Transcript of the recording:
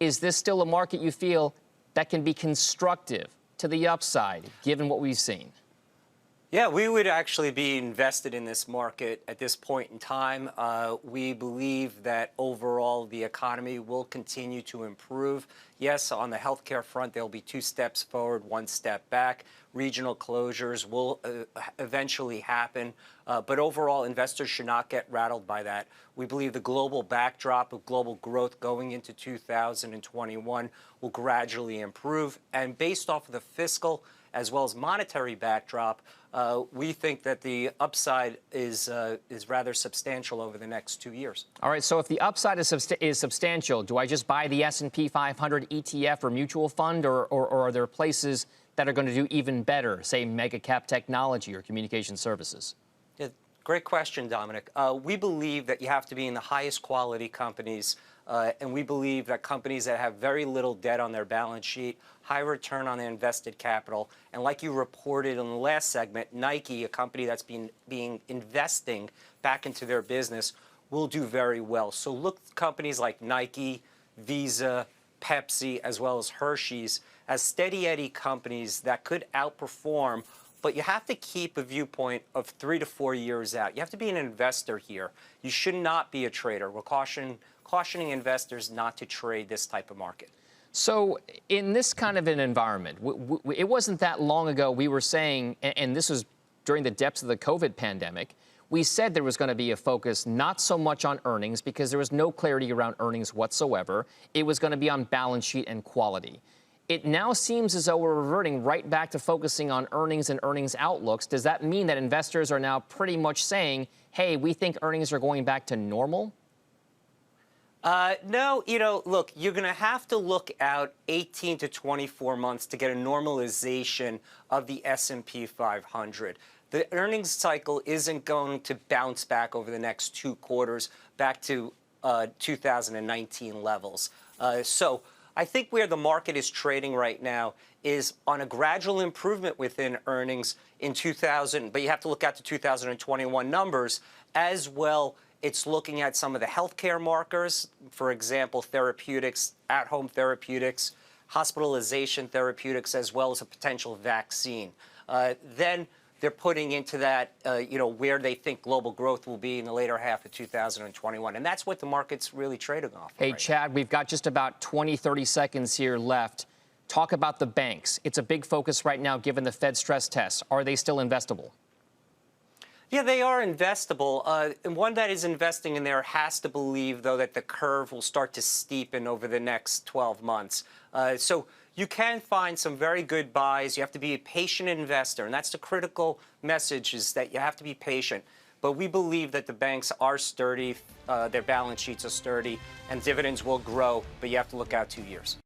Is this still a market you feel that can be constructive to the upside, given what we've seen? Yeah, we would actually be invested in this market at this point in time. We believe that overall the economy will continue to improve. Yes, on the healthcare front, there'll be 2 steps forward, 1 step back. Regional closures will eventually happen. But overall, investors should not get rattled by that. We believe the global backdrop of global growth going into 2021 will gradually improve. And based off of the fiscal as well as monetary backdrop, we think that the upside is rather substantial over the next 2 years. All right, so if the upside is substantial, do I just buy the S&P 500 ETF or mutual fund, or are there places that are going to do even better, say mega cap technology or communication services? Yeah, great question, Dominic. We believe that you have to be in the highest quality companies, and we believe that companies that have very little debt on their balance sheet, high return on their invested capital, and like you reported in the last segment, Nike, a company that's being investing back into their business, will do very well. So look at companies like Nike, Visa, Pepsi, as well as Hershey's as steady Eddie companies that could outperform. But you have to keep a viewpoint of 3 to 4 years out. You have to be an investor here. You should not be a trader. We're cautioning investors not to trade this type of market. So in this kind of an environment, it wasn't that long ago we were saying, and this was during the depths of the COVID pandemic, we said there was going to be a focus not so much on earnings because there was no clarity around earnings whatsoever. It was going to be on balance sheet and quality. It now seems as though we're reverting right back to focusing on earnings and earnings outlooks. Does that mean that investors are now pretty much saying, hey, we think earnings are going back to normal? No, look, you're going to have to look out 18 to 24 months to get a normalization of the S&P 500. The earnings cycle isn't going to bounce back over the next 2 quarters back to 2019 levels. So I think where the market is trading right now is on a gradual improvement within earnings in 2000, but you have to look at the 2021 numbers as well. It's looking at some of the healthcare markers, for example, therapeutics, at-home therapeutics, hospitalization therapeutics, as well as a potential vaccine. Then they're putting into that, where they think global growth will be in the later half of 2021. And that's what the market's really trading off. Hey, Chad, we've got just about 20, 30 seconds here left. Talk about the banks. It's a big focus right now, given the Fed stress tests. Are they still investable? Yeah, they are investable. And one that is investing in there has to believe, though, that the curve will start to steepen over the next 12 months. So you can find some very good buys. You have to be a patient investor. And that's the critical message, is that you have to be patient. But we believe that the banks are sturdy, their balance sheets are sturdy, and dividends will grow. But you have to look out 2 years.